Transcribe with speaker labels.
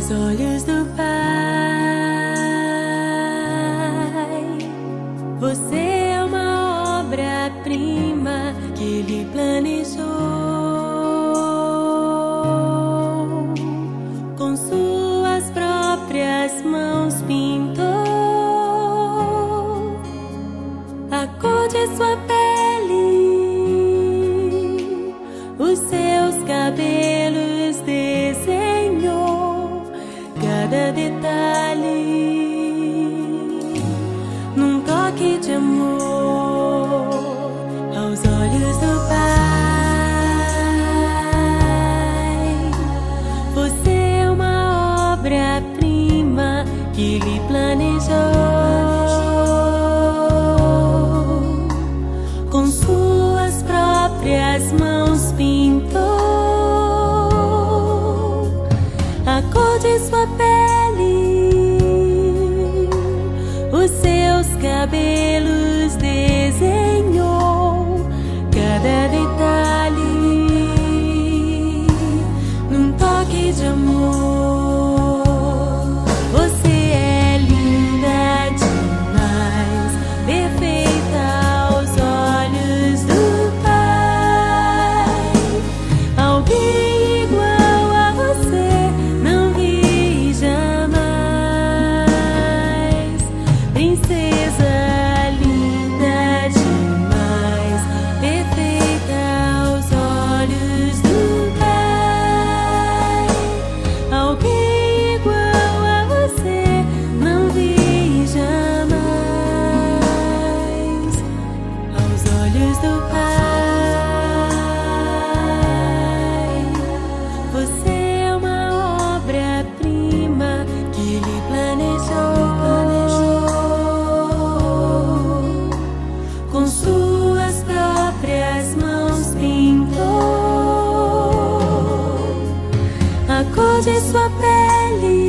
Speaker 1: aos olhos do Pai. Você é uma obra-prima que Ele planejou. Com suas próprias mãos pintou a cor de sua pele, os seus cabelos desenhou, cada detalhe num toque de amor aos olhos do Pai. Você é uma obra-prima que Ele planejou. Com suas próprias mãos pintou a cor de sua pele, os seus cabelos desenhou, cada detalhe num toque de amor. Você é linda demais, perfeita aos olhos do Pai. Alguém igual a você não vi jamais. Princesa linda demais, perfeita aos olhos do Pai. Alguém igual a você não vi jamais aos olhos do Pai. Você é uma obra-prima que Ele planejou. Com suas próprias mãos pintou a cor de sua pele,